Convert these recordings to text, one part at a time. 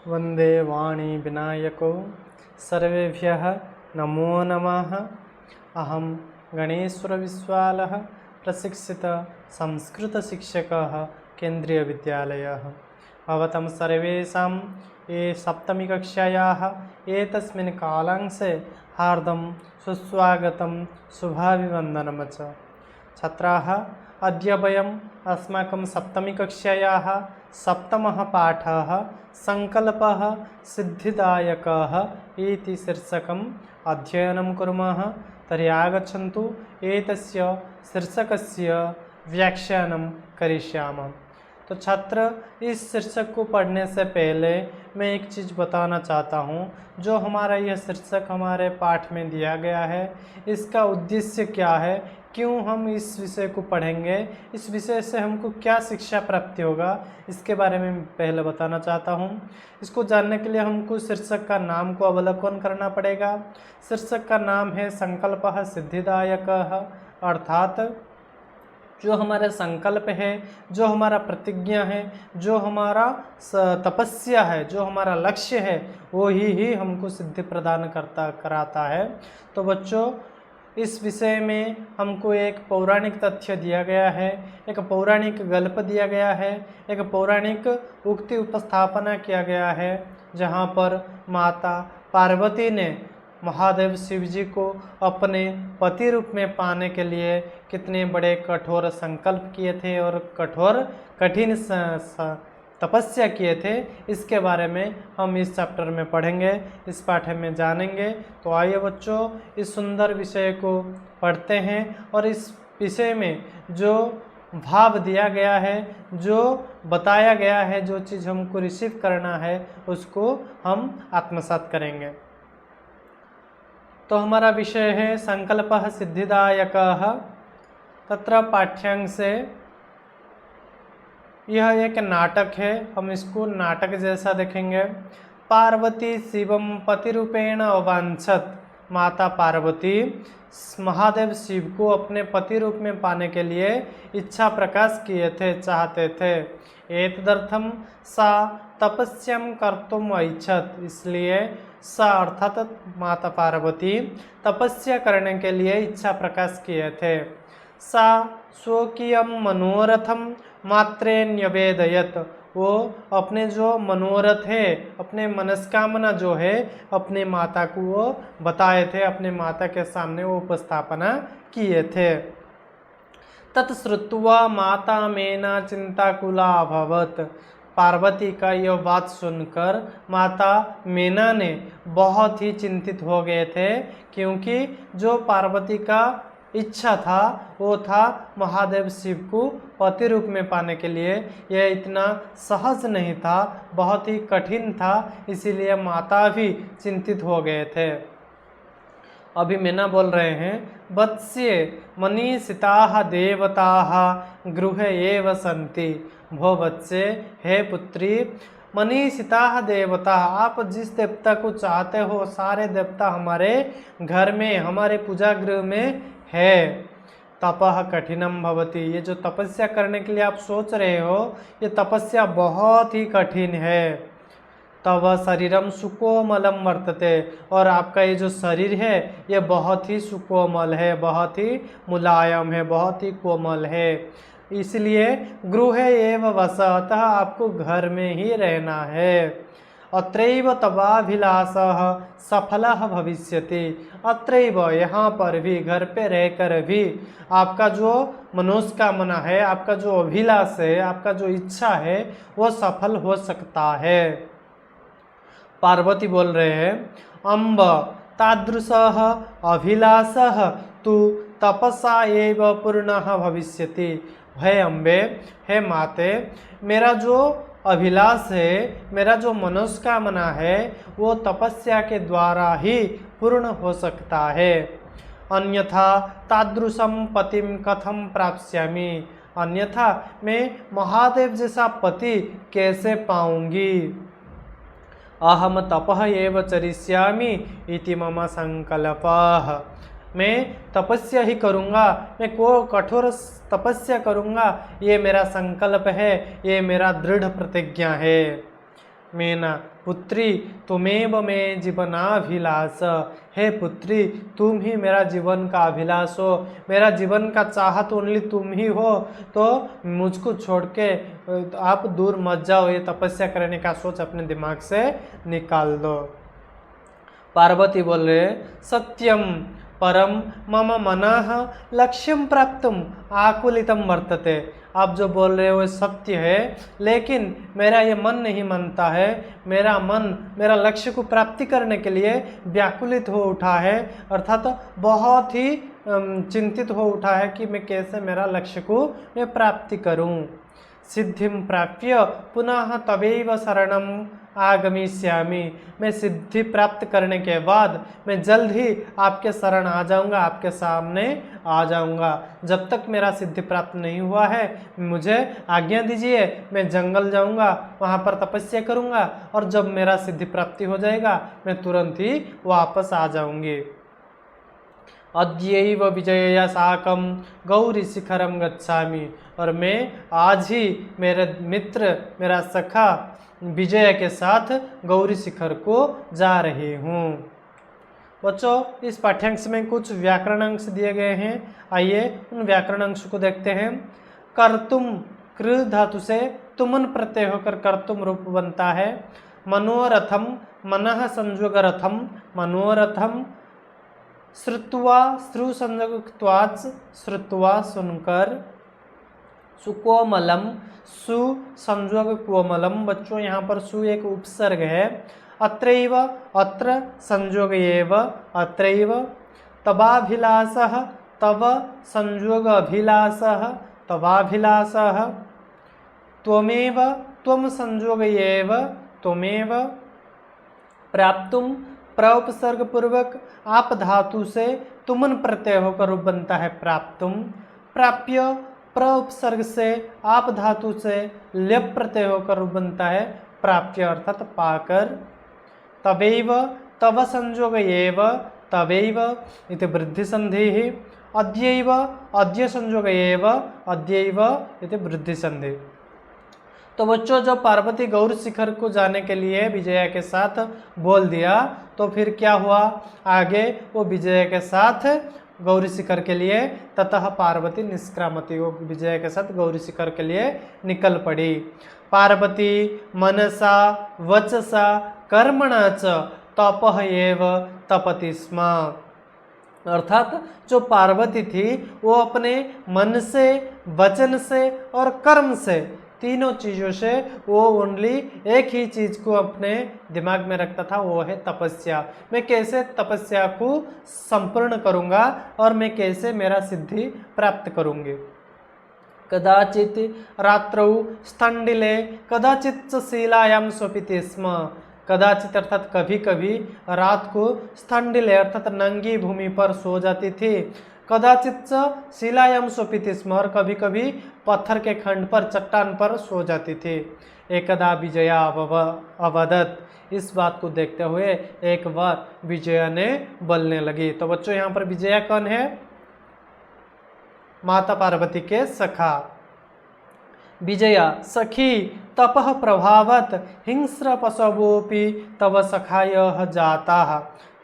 वंदे वाणी विनायको सर्वेभ्यः नमो नमः। अहं गणेश्वरविश्वालः प्रशिक्षित संस्कृतशिक्षकः केन्द्रीयविद्यालयः। भवतां सर्वेषां ये सप्तमी कक्षायाः एतस्मिन् कालांशे हार्दं सुस्वागतं शुभाभिवन्दनं च। छात्राः, अद्य वयम् अस्माकं सप्तमी कक्षायाः सप्तमः पाठः संकल्पः सिद्धिदायकः इति शीर्षकम् अध्ययनं कुर्मः। तर्हि आगच्छन्तु एतस्य शीर्षकस्य व्याख्यानं करिष्यामः। तो छात्र, इस शीर्षक को पढ़ने से पहले मैं एक चीज़ बताना चाहता हूँ। जो हमारा यह शीर्षक हमारे पाठ में दिया गया है, इसका उद्देश्य क्या है, क्यों हम इस विषय को पढ़ेंगे, इस विषय से हमको क्या शिक्षा प्राप्ति होगा, इसके बारे में पहले बताना चाहता हूँ। इसको जानने के लिए हमको शीर्षक का नाम को अवलोकन करना पड़ेगा। शीर्षक का नाम है संकल्पः सिद्धिदायकः, अर्थात जो हमारा संकल्प है, जो हमारा प्रतिज्ञा है, जो हमारा तपस्या है, जो हमारा लक्ष्य है, वो ही हमको सिद्धि प्रदान कराता है। तो बच्चों, इस विषय में हमको एक पौराणिक तथ्य दिया गया है, एक पौराणिक गल्प दिया गया है, एक पौराणिक उक्ति उपस्थापना किया गया है, जहाँ पर माता पार्वती ने महादेव शिव जी को अपने पति रूप में पाने के लिए कितने बड़े कठोर संकल्प किए थे और कठिन तपस्या किए थे। इसके बारे में हम इस चैप्टर में पढ़ेंगे, इस पाठ में जानेंगे। तो आइए बच्चों, इस सुंदर विषय को पढ़ते हैं और इस विषय में जो भाव दिया गया है, जो बताया गया है, जो चीज़ हमको रिसीव करना है, उसको हम आत्मसात करेंगे। तो हमारा विषय है संकल्पः सिद्धिदायकः। तत्र पाठ्यांशे यह एक नाटक है, हम इसको नाटक जैसा देखेंगे। पार्वती शिवम पतिरूपेण अवांछत। माता पार्वती महादेव शिव को अपने पति रूप में पाने के लिए इच्छा प्रकाश किए थे, चाहते थे। एतदर्थम सा तपस्याम कर्तुम ऐच्छत। इसलिए सा अर्थात माता पार्वती तपस्या करने के लिए इच्छा प्रकाश किए थे। सा स्वकीयम मनोरथम मात्रे न्यवेदयत। वो अपने जो मनोरथ है, अपने मनस्कामना जो है, अपने माता को वो बताए थे, अपने माता के सामने वो उपस्थापना किए थे। तत्श्रुत्वा माता मेना चिंताकुला अभवत। पार्वती का यह बात सुनकर माता मेना ने बहुत ही चिंतित हो गए थे, क्योंकि जो पार्वती का इच्छा था वो था महादेव शिव को पति रूप में पाने के लिए। यह इतना सहज नहीं था, बहुत ही कठिन था, इसीलिए माता भी चिंतित हो गए थे। अभी मेना बोल रहे हैं, वत्स्ये मनीषिताः देवताः गृहे एव सन्ति। भो बच्चे, हे पुत्री, मनीषिताः देवता, आप जिस देवता को चाहते हो सारे देवता हमारे घर में, हमारे पूजा गृह में है। तपः कठिनम भवति। ये जो तपस्या करने के लिए आप सोच रहे हो, ये तपस्या बहुत ही कठिन है। तव शरीरम सुकोमलम वर्तते। और आपका ये जो शरीर है ये बहुत ही सुकोमल है, बहुत ही मुलायम है, बहुत ही कोमल है। इसलिए गृहे एव वस, अतः आपको घर में ही रहना है। अत्रैव तवाभिलाषः सफलः भविष्यति। अत्रैव, यहाँ पर भी, घर पे रहकर भी आपका जो मनोस्कामना है, आपका जो अभिलाष है, आपका जो इच्छा है, वो सफल हो सकता है। पार्वती बोल रहे हैं, अम्ब तादृशः अभिलाषः तु तपसा एव पूर्णः भविष्यति। हे अम्बे, हे माते, मेरा जो अभिलाष है, मेरा जो मनोस्कामना है, वो तपस्या के द्वारा ही पूर्ण हो सकता है। अन्यथा तादृशम पतिम कथम प्राप्स्यामि। अन्यथा मैं महादेव जैसा पति कैसे पाऊंगी। अहम तपः एव चरिष्यामि इति मम संकल्पः। मैं तपस्या ही करूँगा, मैं को कठोर तपस्या करूँगा, ये मेरा संकल्प है, ये मेरा दृढ़ प्रतिज्ञा है। मेना पुत्री तुमेव में जीवनाभिलाष। हे पुत्री, तुम ही मेरा जीवन का अभिलाष हो, मेरा जीवन का चाहत ओनली तुम ही हो, तो मुझको छोड़ के आप दूर मत जाओ। ये तपस्या करने का सोच अपने दिमाग से निकाल दो। पार्वती बोल रहे सत्यम परम मम मनः लक्ष्यम प्राप्तुम आकुलितम वर्तते। आप जो बोल रहे हो वो सत्य है, लेकिन मेरा ये मन नहीं मानता है। मेरा मन मेरा लक्ष्य को प्राप्ति करने के लिए व्याकुलित हो उठा है, अर्थात बहुत ही चिंतित हो उठा है कि मैं कैसे मेरा लक्ष्य को मैं प्राप्ति करूं। सिद्धिम प्राप्य पुनः तवैव शरणम आगमिष्यामि। मैं सिद्धि प्राप्त करने के बाद मैं जल्द ही आपके शरण आ जाऊंगा, आपके सामने आ जाऊंगा। जब तक मेरा सिद्धि प्राप्त नहीं हुआ है मुझे आज्ञा दीजिए, मैं जंगल जाऊंगा, वहां पर तपस्या करूंगा, और जब मेरा सिद्धि प्राप्ति हो जाएगा मैं तुरंत ही वापस आ जाऊंगी। अद्यैव विजयया साकम गौरी शिखरम गच्छामि। और मैं आज ही मेरे मित्र मेरा सखा विजय के साथ गौरी शिखर को जा रही हूँ। बच्चों, इस पाठ्यांश में कुछ व्याकरण अंश दिए गए हैं। आइए उन व्याकरण अंश को देखते हैं। कर्तुम कृ धातु से तुमन प्रत्यय होकर कर्तुम रूप बनता है। मनोरथम मनः संयोग रथम मनोरथम। श्रुत्वा श्रु संयोगत्वाच श्रुत्वा सुनकर। सुकोमलम सु संयोग कोमलम। बच्चों यहाँ पर सु एक उपसर्ग है। अत्रैव अत्र संयोग एव अत्रैव। तवाभिलाषः तव संयोग अभिलाषः तवाभिलाषः। त्वमेव त्वम संयोग एव त्वमेव। प्राप्तुम प्रउपसर्ग पूर्वक आप धातु से तुमन प्रत्यय होकर रूप बनता है प्राप्तुम। प्राप्य प्रउपसर्ग से आप धातु से ल्यप प्रत्यय होकर रूप बनता है प्राप्य, अर्थात पाकर। तवैव तव संयोग एव तवैव इति वृद्धि संधि। अद्यैव अद्य संयोग एव अद्यैव इति वृद्धि संधि। तो बच्चों, जब पार्वती गौर शिखर को जाने के लिए विजया के साथ बोल दिया तो फिर क्या हुआ, आगे वो विजय के साथ गौरी शिखर के लिए ततः पार्वती निष्क्रामती, वो विजय के साथ गौरी शिखर के लिए निकल पड़ी। पार्वती मनसा वचसा कर्मणा च तपः एव तपति स्म। अर्थात जो पार्वती थी वो अपने मन से, वचन से और कर्म से, तीनों चीज़ों से वो ओनली एक ही चीज़ को अपने दिमाग में रखता था, वो है तपस्या। मैं कैसे तपस्या को संपूर्ण करूँगा और मैं कैसे मेरा सिद्धि प्राप्त करूँगी। कदाचित रात्रौ स्थंडिले कदाचित शीलायाम स्वपिते स्म। कदाचित अर्थात कभी कभी रात को स्थंडिले अर्थात नंगी भूमि पर सो जाती थी। कदाचित शिलायाम सोपीति स्म, और कभी कभी पत्थर के खंड पर, चट्टान पर सो जाती थी। एकदा विजया अवदत। इस बात को देखते हुए एक बार विजया ने बोलने लगी। तो बच्चों, यहाँ पर विजया कौन है? माता पार्वती के सखा। विजया सखी तपः प्रभावत हिंस्र पशवोपि तव सखायः जाताः।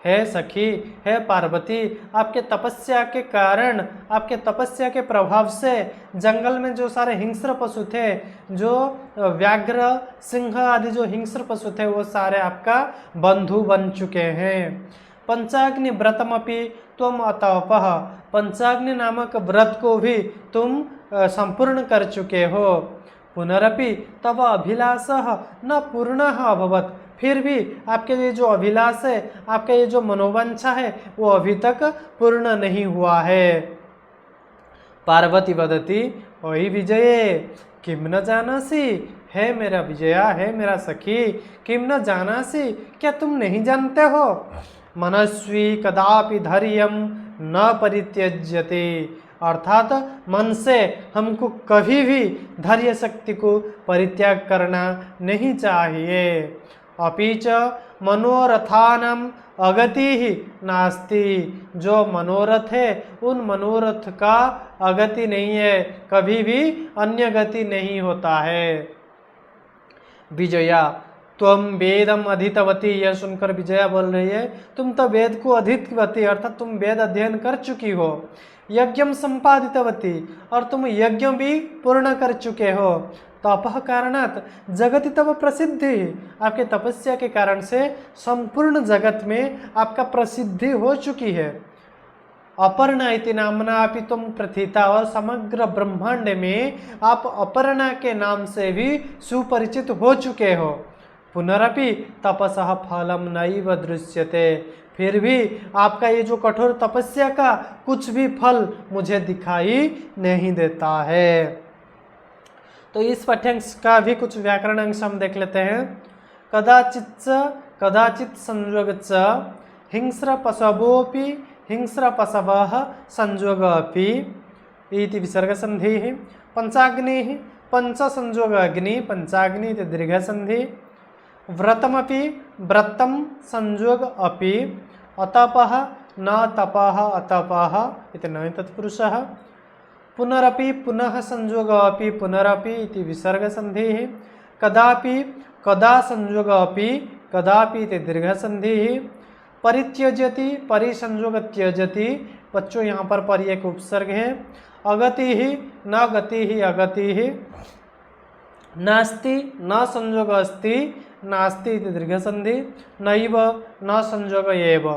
हे सखी, हे पार्वती, आपके तपस्या के कारण, आपके तपस्या के प्रभाव से जंगल में जो सारे हिंस्र पशु थे, जो व्याघ्र सिंह आदि जो हिंस्र पशु थे, वो सारे आपका बंधु बन चुके हैं। पंचाग्नि व्रतमपि त्वम अतपः। पंचाग्नि नामक व्रत को भी तुम संपूर्ण कर चुके हो। पुनरपि तव अभिलाषः न पूर्णः अभवत्। फिर भी आपके ये जो अभिलाष है, आपका ये जो मनोवांछा है, वो अभी तक पूर्ण नहीं हुआ है। पार्वती वदती ओहि विजये किम न जानासि। है मेरा विजया, है मेरा सखी, किम न जानासि, क्या तुम नहीं जानते हो? मनस्वी कदापि धैर्यम न परित्यज्यते। अर्थात मन से हमको कभी भी धैर्य शक्ति को परित्याग करना नहीं चाहिए। अपिच मनोरथानाम अगति ही नास्ति। जो मनोरथ है उन मनोरथ का अगति नहीं है, कभी भी अन्य गति नहीं होता है। विजया तुम वेदम अधितवती, यह सुनकर विजया बोल रही है तुम तो वेद को अधितवती अर्थात तुम वेद अध्ययन कर चुकी हो। यज्ञम संपादितवती, और तुम यज्ञ भी पूर्ण कर चुके हो। तपः कारणात जगति तब प्रसिद्धि, आपके तपस्या के कारण से संपूर्ण जगत में आपका प्रसिद्धि हो चुकी है। अपर्णा इति नामना अपि तुम प्रथिता, और समग्र ब्रह्मांड में आप अपर्णा के नाम से भी सुपरिचित हो चुके हो। पुनरपि तपसः फलम नैव दृश्यते, फिर भी आपका ये जो कठोर तपस्या का कुछ भी फल मुझे दिखाई नहीं देता है। तो इस पाठ्यांश का भी कुछ व्याकरण अंश हम देख लेते हैं। कदाचित संयोगच हिंस्र पशवोपि हिंस्र पशवः संयोग अपि इति विसर्ग संधि। पंचाग्नि पंच संयोग अग्नि पंचाग्नि इति दीर्घ संधि। व्रतमपि व्रतम संयोग अपि अतपः न तपः अतपः इति न तत्पुरुषः। पुनरपि पुनः संयोग अपि पुनरपि इति विसर्ग संधि। कदापि कदा संयोग अपि कदापि इति दीर्घ संधि। परित्यजति परिसंयोग त्यजति, बच्चों यहाँ पर परि एक उपसर्ग है। अगति ही न गति ही अगति ही। नास्ति न संयोग अस्ति नास्ति इति दीर्घ संधि। नैव न संयोग एव।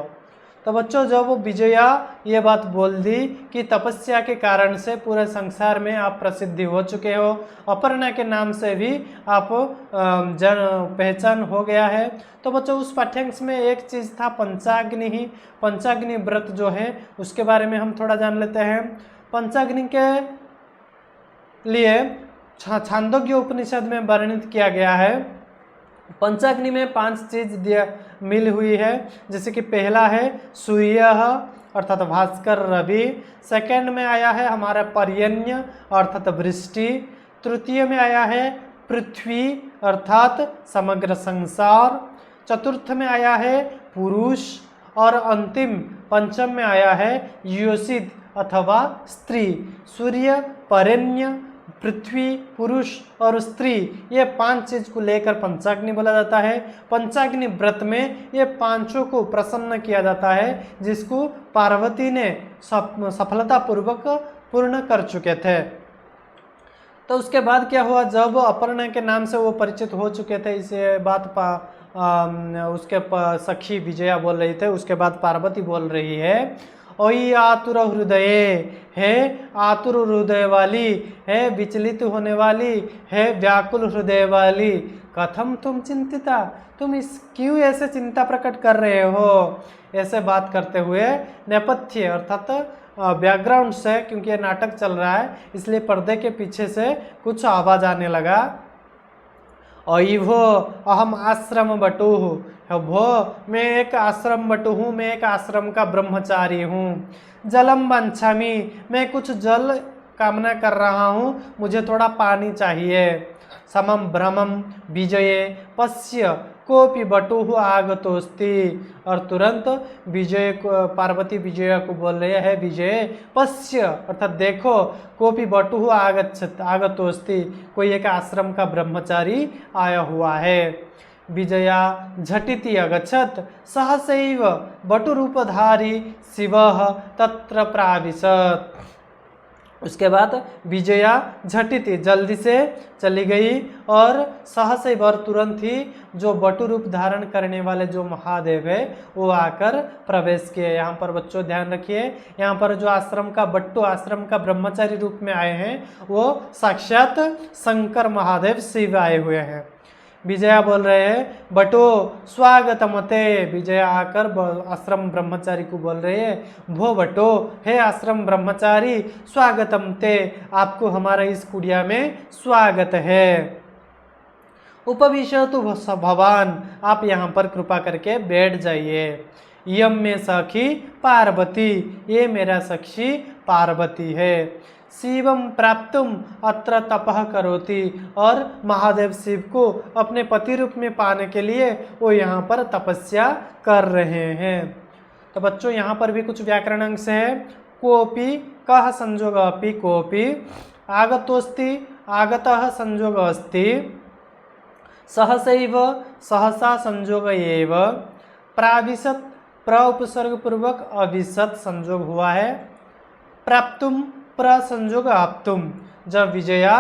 तो बच्चों जब विजया ये बात बोल दी कि तपस्या के कारण से पूरे संसार में आप प्रसिद्धि हो चुके हो, अपर्णा के नाम से भी आप पहचान हो गया है, तो बच्चों उस पाठ्यांश में एक चीज़ था पंचाग्नि ही। पंचाग्नि व्रत जो है उसके बारे में हम थोड़ा जान लेते हैं। पंचाग्नि के लिए छांदोग्य उपनिषद में वर्णित किया गया है। पंचाग्नि में 5 चीज मिल हुई है, जैसे कि पहला है सूर्य अर्थात भास्कर रवि। सेकंड में आया है हमारा पर्जन्य अर्थात वृष्टि। तृतीय में आया है पृथ्वी अर्थात समग्र संसार। चतुर्थ में आया है पुरुष, और अंतिम पंचम में आया है योषित अथवा स्त्री। सूर्य, पर्जन्य, पृथ्वी, पुरुष और स्त्री, ये 5 चीज को लेकर पंचाग्नि बोला जाता है। पंचाग्नि व्रत में ये 5 को प्रसन्न किया जाता है, जिसको पार्वती ने सफलतापूर्वक पूर्ण कर चुके थे। तो उसके बाद क्या हुआ, जब अपर्णा के नाम से वो परिचित हो चुके थे, इसे बात उसके सखी विजया बोल रही थे। उसके बाद पार्वती बोल रही है ओई आतुर हृदय, है आतुर हृदय वाली, है विचलित होने वाली, है व्याकुल हृदय वाली, कथम तुम चिंतिता, तुम क्यों ऐसे चिंता प्रकट कर रहे हो। ऐसे बात करते हुए नेपथ्य अर्थात बैकग्राउंड से, क्योंकि ये नाटक चल रहा है इसलिए पर्दे के पीछे से कुछ आवाज आने लगा। अयिभो अहम आश्रम बटुः, भो मैं एक आश्रम बटु हूँ, मैं एक आश्रम का ब्रह्मचारी हूँ। जलम वांछामि, मैं कुछ जल कामना कर रहा हूँ, मुझे थोड़ा पानी चाहिए। समम भ्रमम विजये पश्य कोपि बटुः आगतोस्ति, और तुरंत विजय को पार्वती विजय को बोल रहे हैं विजय पश्य अर्थात देखो, कोपि बटुः आगतोस्ति, कोई एक आश्रम का ब्रह्मचारी आया हुआ है। विजया झटिति अगच्छत सहसैव बटुरूपधारी शिवः तत्र प्राविशत्। उसके बाद विजया झटिति जल्दी से चली गई और सहसैव तुरंत ही जो बटु रूप धारण करने वाले जो महादेव है वो आकर प्रवेश किए। यहाँ पर बच्चों ध्यान रखिए, यहाँ पर जो आश्रम का बट्टू आश्रम का ब्रह्मचारी रूप में आए हैं वो साक्षात शंकर महादेव शिव आए हुए हैं। विजया बोल रहे हैं बटो स्वागतमते, विजया आकर आश्रम ब्रह्मचारी को बोल रहे हैं भो बटो, हे आश्रम ब्रह्मचारी स्वागतम ते, आपको हमारा इस कुटिया में स्वागत है। उपविशतु भवान, आप यहाँ पर कृपा करके बैठ जाइए। यम में सखी पार्वती, ये मेरा सखी पार्वती है। शिवम प्राप्तुम अत्र तपः करोति, और महादेव शिव को अपने पति रूप में पाने के लिए वो यहाँ पर तपस्या कर रहे हैं। तो बच्चों यहाँ पर भी कुछ व्याकरण अंश है। कोपि कह संयोग अपि कोपि, आगतोस्ति आगतः संयोग अस्ति, सहसैव सहसा संयोग एव प्राविशत प्र उपसर्ग पूर्वक अविशत संयोग हुआ है। प्राप्तुम प्र संयोग आप्तुम, जब विजया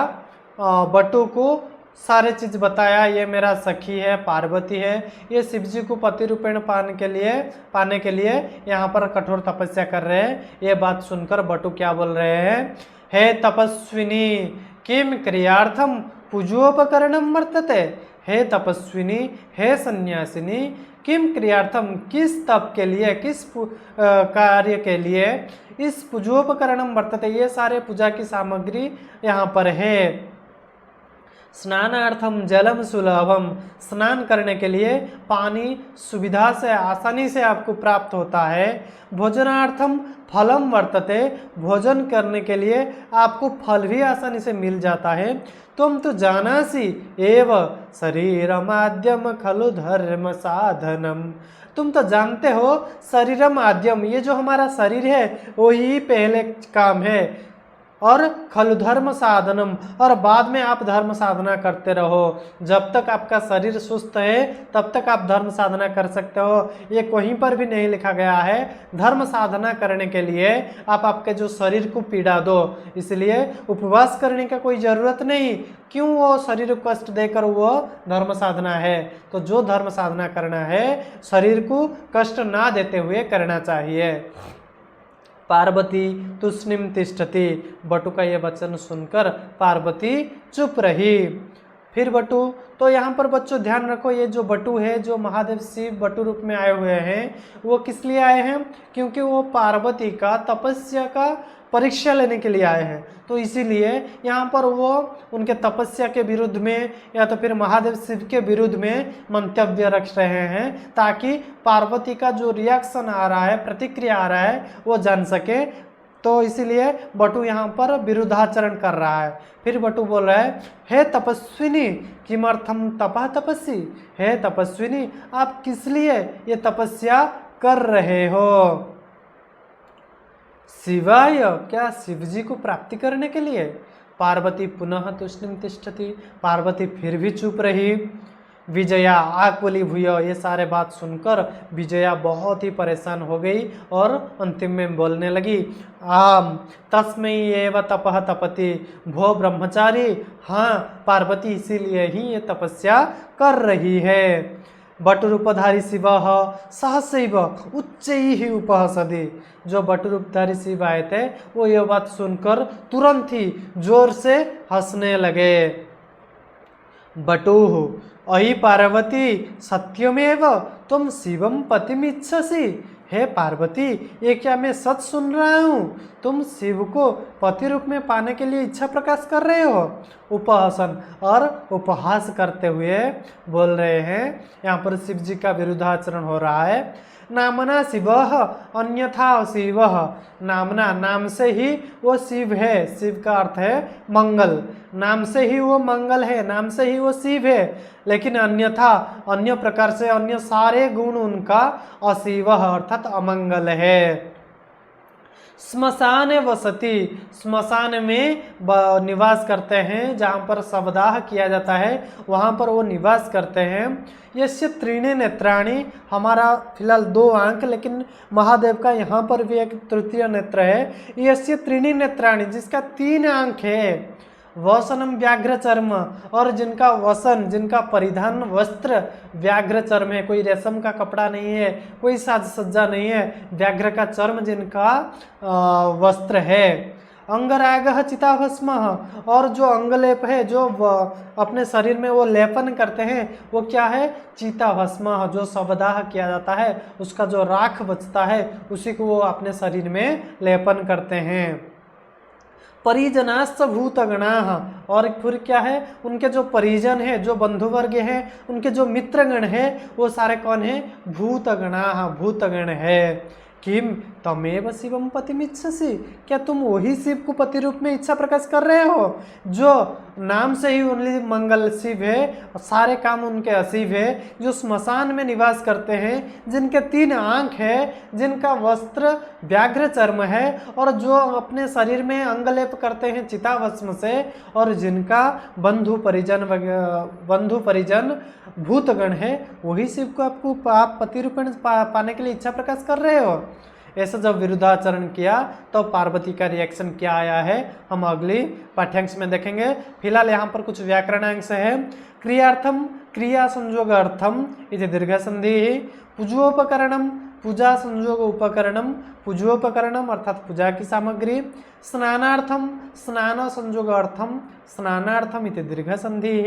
बटु को सारे चीज बताया, ये मेरा सखी है, पार्वती है, ये शिव जी को पति रूपेण पाने के लिए यहाँ पर कठोर तपस्या कर रहे हैं। ये बात सुनकर बटु क्या बोल रहे हैं, हे तपस्विनी किम क्रियार्थम पूजोपकरणम वर्तते। हे तपस्विनी, हे सन्यासिनी, किम क्रियार्थम, किस तप के लिए, किस कार्य के लिए इस पूजोपकरणम वर्तते, ये सारे पूजा की सामग्री यहाँ पर है। स्नानार्थम जलम सुलभम, स्नान करने के लिए पानी सुविधा से आसानी से आपको प्राप्त होता है। भोजनार्थम फलम वर्तते, भोजन करने के लिए आपको फल भी आसानी से मिल जाता है। तुम तो जानासी एव शरीर माध्यम खलु धर्म साधनम, तुम तो जानते हो शरीरम आद्यम, ये जो हमारा शरीर है वही पहले काम है, और खलु धर्म साधनम, और बाद में आप धर्म साधना करते रहो। जब तक आपका शरीर सुस्त है तब तक आप धर्म साधना कर सकते हो, ये कहीं पर भी नहीं लिखा गया है। धर्म साधना करने के लिए आप आपके जो शरीर को पीड़ा दो, इसलिए उपवास करने का कोई ज़रूरत नहीं। क्यों वो शरीर को कष्ट देकर वो धर्म साधना है, तो जो धर्म साधना करना है शरीर को कष्ट ना देते हुए करना चाहिए। पार्वती तुष्णिम तिष्ठति, बटु का यह वचन सुनकर पार्वती चुप रही। फिर बटु, तो यहाँ पर बच्चों ध्यान रखो, ये जो बटु है, जो महादेव शिव बटु रूप में आए हुए हैं, वो किस लिए आए हैं, क्योंकि वो पार्वती का तपस्या का परीक्षा लेने के लिए आए हैं। तो इसीलिए यहाँ पर वो उनके तपस्या के विरुद्ध में या तो फिर महादेव शिव के विरुद्ध में मंतव्य रख रहे हैं, ताकि पार्वती का जो रिएक्शन आ रहा है, प्रतिक्रिया आ रहा है, वो जान सके। तो इसीलिए बटु यहाँ पर विरुद्धाचरण कर रहा है। फिर बटु बोल रहा है, हे तपस्विनी किमर्थम तपः तपस्वी, हे तपस्विनी आप किस लिए ये तपस्या कर रहे हो। शिवाय, क्या शिव जी को प्राप्ति करने के लिए। पार्वती पुनः तुष्णिम तिष्ठति, पार्वती फिर भी चुप रही। विजया आकुली भूय, ये सारे बात सुनकर विजया बहुत ही परेशान हो गई और अंतिम में बोलने लगी, आम तस्मै एव तपः तपति भो ब्रह्मचारी, हाँ पार्वती इसीलिए ही ये तपस्या कर रही है। बटुरूपधारी शिव सहसैव उच्चैः उपहसति, जो बटुरूपधारी शिव आए थे वो ये बात सुनकर तुरंत ही जोर से हंसने लगे। बटुः अहि पार्वती सत्यमेव तुम शिवम पतिमिच्छसि, हे पार्वती ये क्या मैं सच सुन रहा हूँ, तुम शिव को पति रूप में पाने के लिए इच्छा प्रकाश कर रहे हो। उपहासन, और उपहास करते हुए बोल रहे हैं, यहाँ पर शिव जी का विरुद्धाचरण हो रहा है। नामना शिव अन्यथा शिव, नामना नाम से ही वो शिव है, शिव का अर्थ है मंगल, नाम से ही वो मंगल है, नाम से ही वो शिव है, लेकिन अन्यथा अन्य प्रकार से अन्य सारे गुण उनका अशिव अर्थात अमंगल है। स्मशान वसति, स्मशान में निवास करते हैं, जहाँ पर शवदाह किया जाता है वहाँ पर वो निवास करते हैं। यस्य त्रीणे नेत्राणि, हमारा फिलहाल 2 आंख, लेकिन महादेव का यहाँ पर भी एक तृतीय नेत्र है। यस्य त्रीणी नेत्राणि, जिसका 3 आंख है। वसनम व्याघ्र चर्म, और जिनका वसन, जिनका परिधान वस्त्र व्याघ्र चर्म है, कोई रेशम का कपड़ा नहीं है, कोई साज सज्जा नहीं है, व्याघ्र का चर्म जिनका वस्त्र है। अंगरागः चिताभस्म, और जो अंगलेप है, जो अपने शरीर में वो लेपन करते हैं, वो क्या है, चिताभस्म, जो शवदाह किया जाता है उसका जो राख बचता है उसी को वो अपने शरीर में लेपन करते हैं। परिजनाश्च भूतगणाः, और फिर क्या है, उनके जो परिजन है, जो बंधुवर्ग है, उनके जो मित्रगण है, वो सारे कौन है, भूतगणाः, भूतगण है। किम तमेव शिवम पतिमिच्छसि, क्या तुम वही शिव को पति रूप में इच्छा प्रकाश कर रहे हो जो नाम से ही ओनली मंगल शिव है और सारे काम उनके अशिव है, जो श्मशान में निवास करते हैं, जिनके 3 आंख है, जिनका वस्त्र व्याघ्र चर्म है और जो अपने शरीर में अंगलेप करते हैं चिताभस्म से, और जिनका बंधु परिजन भूतगण है, वही शिव को आप पति रूपेण पाने के लिए इच्छा प्रकाश कर रहे हो। ऐसा जब विरुद्धाचरण किया तो पार्वती का रिएक्शन क्या आया है हम अगली पाठ्यांश में देखेंगे। फिलहाल यहाँ पर कुछ व्याकरणांश है। क्रियार्थम क्रिया संयोग अर्थम इति दीर्घ संधि, पूजोपकरणम पूजा संयोग उपकरणम पूजोपकरणम अर्थात पूजा की सामग्री, स्नानार्थम स्नान संयोग अर्थम स्नानार्थम इति दीर्घ संधि,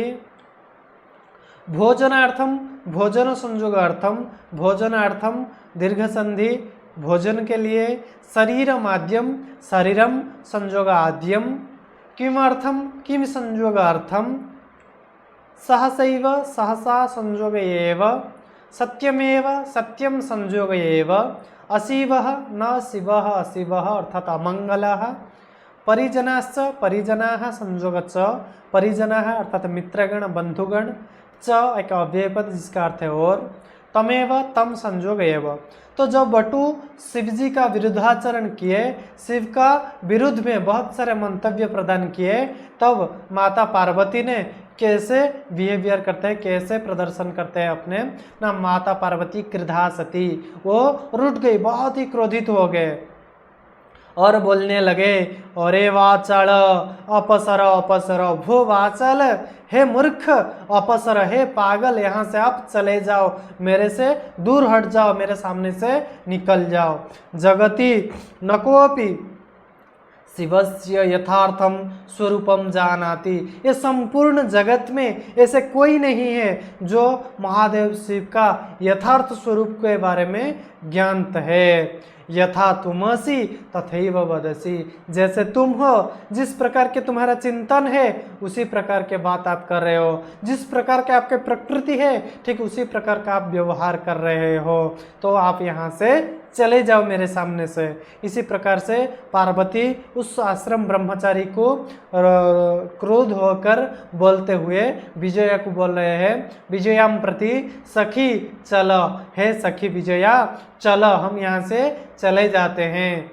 भोजनार्थम भोजन संयोग अर्थम भोजनार्थम दीर्घ संधि भोजन के लिए, शरीर माध्यम शरीरम संयोग आद्यम, किमर्थम किम संयोग अर्थम, सहसैव सहसा संयोग एव, सत्यमेव सत्यम संयोग एव, अशिवः न शिवः अशिवः अर्थात अमंगलः, परिजनाश्च परिजनाः संयोग च, परिजनाः अर्थात मित्रगण बंधुगण, च एक अव्यय पद जिसका अर्थ है और, तमेव तम संयोग एव। तो जब बटु शिव जी का विरुद्धाचरण किए, शिव का विरुद्ध में बहुत सारे मंतव्य प्रदान किए, तब माता पार्वती ने कैसे बिहेवियर करते हैं, कैसे प्रदर्शन करते हैं अपने ना, माता पार्वती क्रोधा सती, वो रुठ गई, बहुत ही क्रोधित हो गए और बोलने लगे, अरे वाचाल अपसर अपसर, भो वाचाल हे मूर्ख, अपसर हे पागल, यहाँ से आप चले जाओ, मेरे से दूर हट जाओ, मेरे सामने से निकल जाओ। जगति नकोपि शिवस्य यथार्थम स्वरूपम जानाति, ये संपूर्ण जगत में ऐसे कोई नहीं है जो महादेव शिव का यथार्थ स्वरूप के बारे में ज्ञात है। यथा तुमसि तथैव वदसि, जैसे तुम हो, जिस प्रकार के तुम्हारा चिंतन है उसी प्रकार के बात आप कर रहे हो, जिस प्रकार के आपके प्रकृति है ठीक उसी प्रकार का आप व्यवहार कर रहे हो, तो आप यहाँ से चले जाओ मेरे सामने से। इसी प्रकार से पार्वती उस आश्रम ब्रह्मचारी को क्रोध होकर बोलते हुए विजया को बोल रहे हैं, विजयाम प्रति सखी चल, हे सखी विजया चल, हम यहाँ से चले जाते हैं।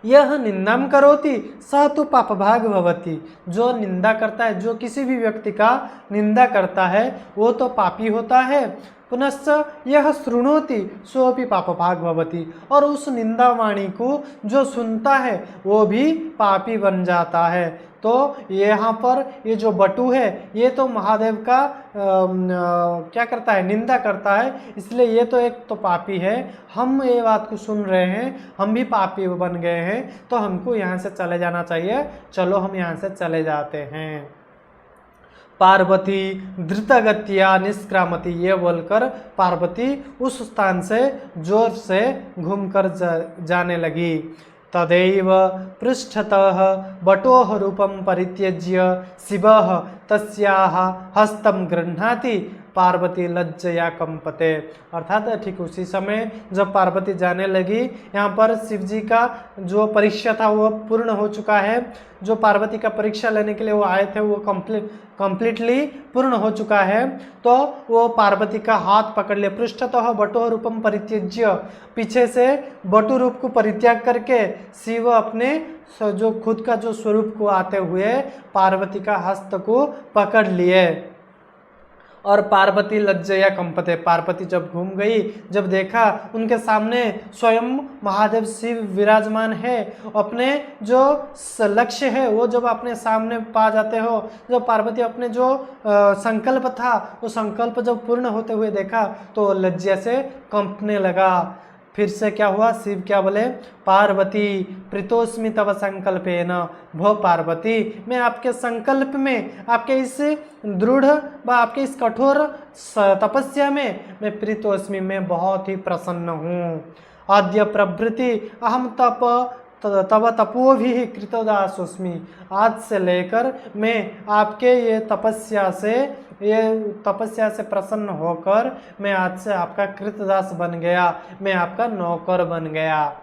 यह निंदाम करोति स तो पाप भाग भवति, जो निंदा करता है, जो किसी भी व्यक्ति का निंदा करता है वो तो पापी होता है। पुनश्च यह शृणोति सोपि पाप भाग भवति, और उस निंदा वाणी को जो सुनता है वो भी पापी बन जाता है। तो यहाँ पर ये जो बटु है ये तो महादेव का क्या करता है, निंदा करता है, इसलिए ये तो एक तो पापी है। हम ये बात को सुन रहे हैं, हम भी पापी बन गए हैं, तो हमको यहाँ से चले जाना चाहिए, चलो हम यहाँ से चले जाते हैं। पार्वती धृतगत्या निष्क्रामति, ये बोलकर पार्वती उस स्थान से जोर से घूमकर जाने लगी। तदैव पृष्ठतः बटोः रूपं परित्यज्य शिवः तस्याः हस्तं गृह्णाति, पार्वती लज्जया कंपते, अर्थात ठीक उसी समय जब पार्वती जाने लगी, यहाँ पर शिव जी का जो परीक्षा था वो पूर्ण हो चुका है, जो पार्वती का परीक्षा लेने के लिए वो आए थे वो कंप्लीटली पूर्ण हो चुका है। तो वो पार्वती का हाथ पकड़ लिया, पृष्ठतः बटो रूपम परित्यज्य, पीछे से बटु रूप को परित्याग करके शिव अपने जो खुद का जो स्वरूप को आते हुए पार्वती का हस्त को पकड़ लिए। और पार्वती लज्जया कंपते, पार्वती जब घूम गई, जब देखा उनके सामने स्वयं महादेव शिव विराजमान है, अपने जो लक्ष्य है वो जब अपने सामने पा जाते हो, जब पार्वती अपने जो संकल्प था वो संकल्प जब पूर्ण होते हुए देखा तो लज्जा से कंपने लगा। फिर से क्या हुआ, शिव क्या बोले, पार्वती प्रीतोस्मि तव संकल्पेन, भो पार्वती मैं आपके संकल्प में, आपके इस दृढ़ व आपके इस कठोर तपस्या में मैं प्रीतोस्मि, मैं बहुत ही प्रसन्न हूँ। आद्य प्रभृति अहम तब तपोभिः कृतदासोस्मि, आज से लेकर मैं आपके ये तपस्या से ये तपस्या से प्रसन्न होकर मैं आज से आपका कृतदास बन गया, मैं आपका नौकर बन गया।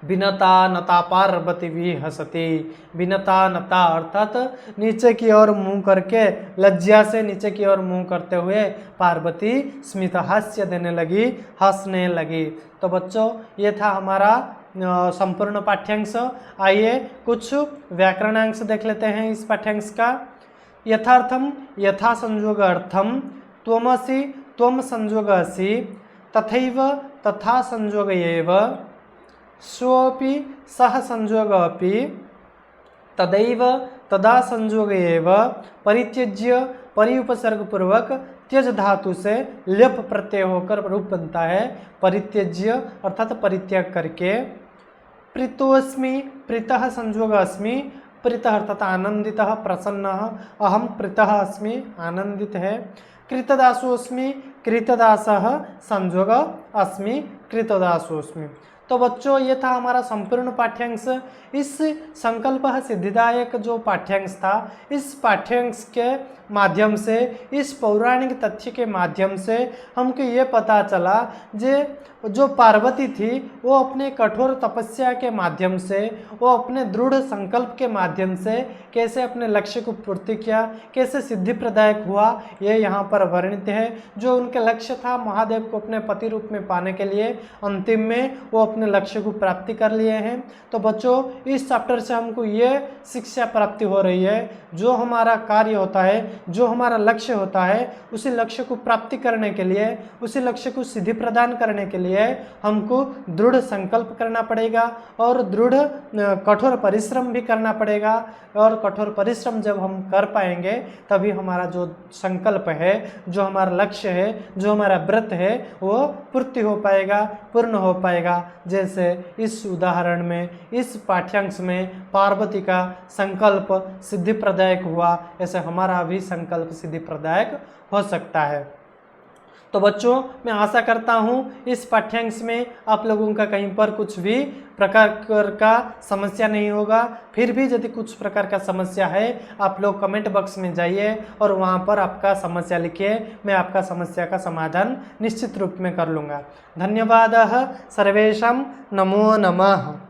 विनता नता पार्वती भी हंसती। विनता नता अर्थात नीचे की ओर मुंह करके, लज्जा से नीचे की ओर मुंह करते हुए पार्वती स्मित हास्य देने लगी, हंसने लगी। तो बच्चों ये था हमारा संपूर्ण पाठ्यांश। आइए कुछ व्याकरणांश देख लेते हैं इस पाठ्यांश का। यथार्थम यथा संयोग अर्थम, त्वमसि त्वम संयोग असि, तथैव तथा संयोग एव, स्वपि सह संयोग अपि, तदैव तदा संयोग एव, परित्यज्य परिउपसर्ग पूर्वक त्यज धातु से ल्यप प्रत्यय होकर रूप बनता है परित्यज्य अर्थात परित्याग करके। प्रीतोस्मि प्रीतः संयोग अस्मि, प्रीतः अर्थात आनंदितः प्रसन्नः, अहम प्रीतः अस्मि आनंदित है। कृतदासोस्मि कृतदासः संयोग अस्मि कृतदासोस्मि। तो बच्चों ये था हमारा संपूर्ण पाठ्यांश। इस संकल्प सिद्धिदायक जो पाठ्यांश था, इस पाठ्यांश के माध्यम से, इस पौराणिक तथ्य के माध्यम से हमको ये पता चला जो पार्वती थी वो अपने कठोर तपस्या के माध्यम से, वो अपने दृढ़ संकल्प के माध्यम से कैसे अपने लक्ष्य को पूर्ति किया, कैसे सिद्धि प्रदायक हुआ, ये यहाँ पर वर्णित है। जो उनके लक्ष्य था महादेव को अपने पति रूप में पाने के लिए, अंतिम में वो अपने लक्ष्य को प्राप्ति कर लिए हैं। तो बच्चों इस चैप्टर से हमको ये शिक्षा प्राप्ति हो रही है, जो हमारा कार्य होता है, जो हमारा लक्ष्य होता है, उसी लक्ष्य को प्राप्ति करने के लिए, उसी लक्ष्य को सिद्धि प्रदान करने के लिए हमको दृढ़ संकल्प करना पड़ेगा और दृढ़ कठोर परिश्रम भी करना पड़ेगा। और कठोर परिश्रम जब हम कर पाएंगे तभी हमारा जो संकल्प है, जो हमारा लक्ष्य है, जो हमारा व्रत है वो पूर्ति हो पाएगा, पूर्ण हो पाएगा। जैसे इस उदाहरण में, इस पाठ्यांश में पार्वती का संकल्प सिद्धि प्रदायक हुआ, ऐसे हमारा भी संकल्प सिद्धि प्रदायक हो सकता है। तो बच्चों मैं आशा करता हूँ इस पाठ्यांश में आप लोगों का कहीं पर कुछ भी प्रकार का समस्या नहीं होगा। फिर भी यदि कुछ प्रकार का समस्या है आप लोग कमेंट बॉक्स में जाइए और वहाँ पर आपका समस्या लिखिए, मैं आपका समस्या का समाधान निश्चित रूप में कर लूँगा। धन्यवाद। सर्वेषां नमो नमः।